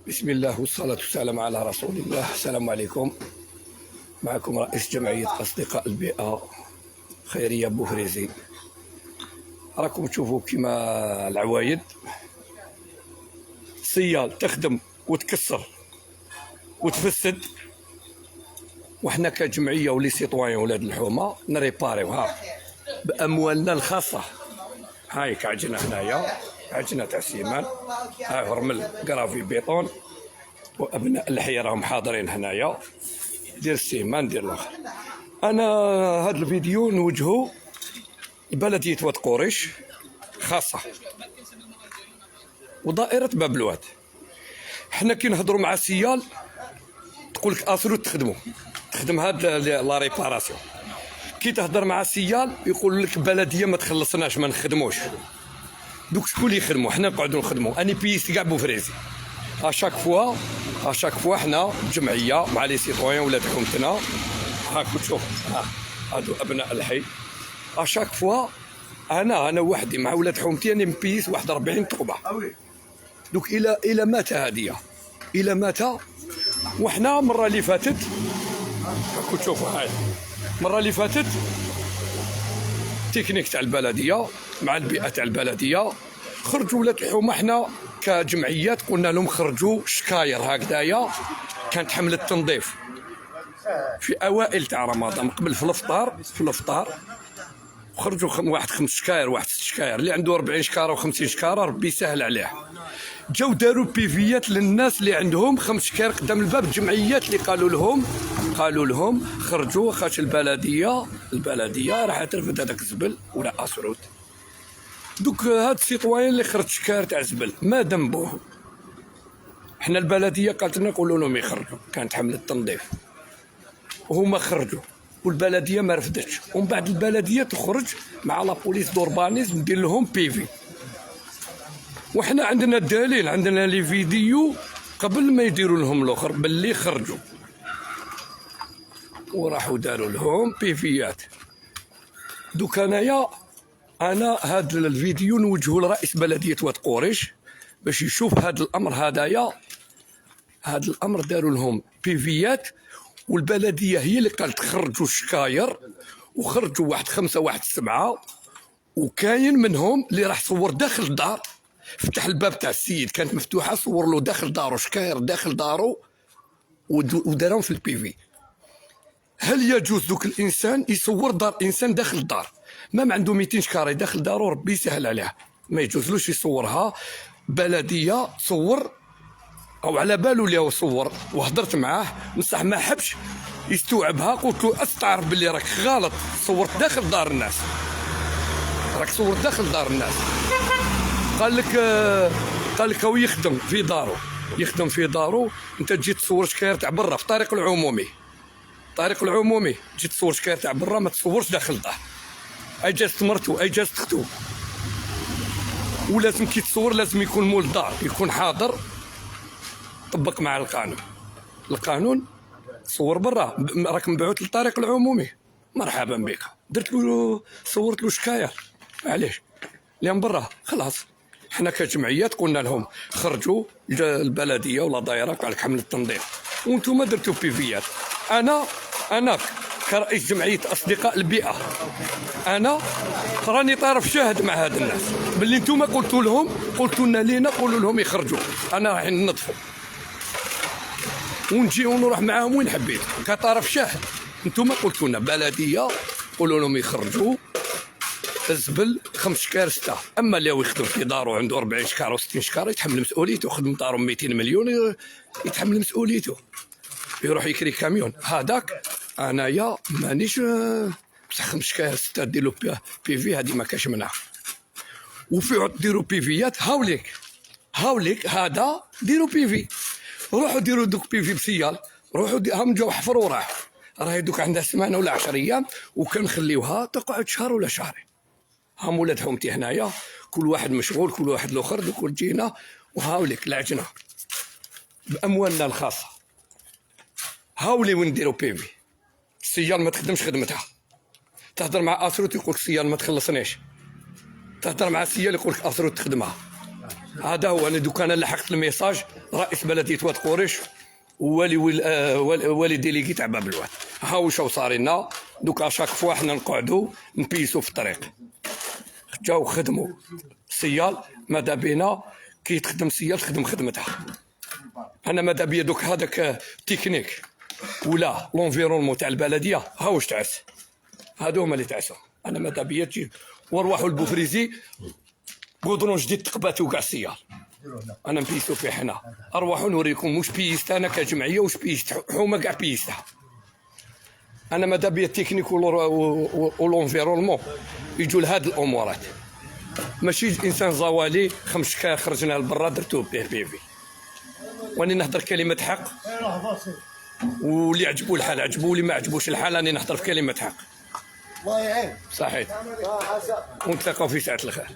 بسم الله والصلاة والسلام على رسول الله. السلام عليكم. معكم رئيس جمعية أصدقاء البيئة خيرية بوفريزي. راكم تشوفوا كيما العوايد سيال تخدم وتكسر وتفسد، وحنا كجمعية ولي سيطوان ولاد الحومة نريباريوها بأموالنا الخاصة. هايك عجنة هنايا، عجنة تاع سيمان، هاي رمل كرافي بيطون، وابناء الحي راهم حاضرين هنايا. دير السيمان دير الاخر. انا هذا الفيديو نوجهه لبلدية واد قريش خاصة ودائرة باب الواد. حنا كي نهضروا مع سيال تقول لك اسرو تخدم هاد لا ريباراسيون. كي تهضر مع سيال يقول لك بلديه ما تخلصناش ما نخدموش. دوك شكون اللي يخدموا؟ حنا نقعدوا نخدموا. اني بيست كاع بوفريزي اشاك فوا حنا جمعيه مع لي سيتويان ولاد حومتنا. هاكو تشوف هادو ابناء الحي. اشاك فوا انا وحدي مع ولاد حومتي اني مبيس واحد 40 طوبه. دوك الى متى هاديه؟ الى متى؟ وحنا المره اللي فاتت هاكو تشوفوا هاي المره اللي فاتت تكنيك تاع البلديه مع البيئه تاع البلديه خرجوا ولاد الحومه. حنا كجمعيات قلنا لهم خرجوا شكاير هكذايا، كانت حمله تنظيف في اوائل تاع رمضان قبل في الافطار خرجوا واحد 5 شكاير واحد 6 شكاير. اللي عنده 40 شكاره و50 شكاره ربي يسهل عليه. جاو داروا بيفيات للناس اللي عندهم 5 شكاير قدام الباب. الجمعيات اللي قالوا لهم خرجوا خاش البلديه راح ترفد هذاك الزبل ولا اسرود. دوك هاد السيطوين اللي خرج شكاير تاع زبل ما ذنبوه. حنا البلديه قالت لنا قولوا لهم يخرجوا، كانت حمله تنظيف وهما خرجوا والبلديه ما رفدتش. ومن بعد البلديه تخرج مع لا بوليس دوربانيزم دير لهم بيفي. وحنا عندنا الدليل، عندنا لي فيديو قبل ما يديروا لهم الاخر باللي خرجوا وراحوا داروا لهم بيفيات. دوك انا هذا الفيديو نوجهه لرئيس بلديه واد قريش باش يشوف هذا الامر هذايا. هذا الامر داروا لهم بيفيات والبلديه هي اللي قالت خرجوا الشكاير، وخرجوا واحد 5 واحد 7، وكاين منهم اللي راح صور داخل الدار، فتح الباب تاع السيد كانت مفتوحه، صور له داخل دارو شكاير داخل دارو ودارهم في البيفي. هل يجوز دوك الانسان يصور دار انسان داخل الدار؟ ما عنده 200 شكاره داخل دارو ربي يسهل عليه، ما يجوزلوش يصورها. بلديه صور او على بالو اللي هو صور، وهضرت معاه بصح ما حبش يستوعبها. قلت له استعرف باللي راك غلط، صورت داخل دار الناس، راك صورت داخل دار الناس. قال لك هو يخدم في دارو، انت تجي تصور شكاير تاع برا في الطريق العمومي تجي تصور شكاير تاع برا، ما تصورش داخل الدار. اي جازت مرتو اي جازت اختو، ولازم كي تصور لازم يكون مول الدار يكون حاضر، طبق مع القانون. صور برا راك مبعوث للطريق العمومي، مرحبا بك. درت له صورت له شكاير، معليش لان برا خلاص. حنا كجمعيات قلنا لهم خرجوا البلديه ولا دايره قال لك حمله تنظيف وانتم درتوا بيفيات. انا كرئيس جمعيه اصدقاء البيئه انا راني طرف شاهد مع هاد الناس باللي انتم قلتوا لنا لينا قولوا لهم يخرجوا. انا راح ننظفوا ونجي ونروح معاهم وين حبيت كطرف شاهد. انتم قلتوا لنا بلديه قولوا لهم يخرجوا الزبل 5 شكار 6. اما اللي هو يخدم في دارو عنده 40 شكاره و60 شكاره يتحمل مسؤوليته. خدم دارو 200 مليون يتحمل مسؤوليته، يروح يكري كاميون. هذاك انايا مانيش بصح 5 شكار 6 ديروا بيفي هذه ما كاش منها. وفي ديروا بيفيات هاوليك هذا ديروا بيفي، روحوا ديروا دوك بيفي بسيال، روحوا هم جاو حفروا راهي دوك عندها 8 ولا 10 ايام وكنخليوها تقعد شهر ولا شهرين. هم ولاد حومتي هنايا كل واحد مشغول كل واحد الاخر. دوك جينا وهاوليك العجنه باموالنا الخاصه. هاولي وين نديروا بيفي. السيال ما تخدمش خدمتها، تهضر مع اسروت يقول لك السيال ما تخلصنيش، تهضر مع السيال يقول لك اسروت تخدمها. هذا هو. انا دوك انا لحقت الميساج رئيس بلديه واد قريش والي ديليغي تاع باب الواد. ها واش صار لنا دوك اشاك فوا حنا نقعدوا نبيسوا في الطريق. جاو خدموا سيال، ماذا بينا كي تخدم سيال تخدم خدمتها. انا ماذا بيا دوك هذاك تكنيك ولا لونفيرونمون تاع البلديه ها واش تعس. هادو هما اللي تعسوا. انا ماذا بيا تجي ونروحوا لبوفريزي قدرون جديد تقباتوا كاع السيال. انا نبيسو فيه حنا. اروحوا نوريكم واش بيست انا كجمعيه واش بيست حومه كاع بيستها. انا ماذا بيا التكنيك ولونفيرونمون يجوا لهاد الامورات، ماشي انسان زوالي خمس خرجنا لبرا درتو بي في. واني نهضر كلمه حق، واللي عجبو الحال عجبو، واللي ما عجبوش الحال راني نهضر في كلمه حق. الله يعين. صحيح. ونتلاقاو في ساعه الخير.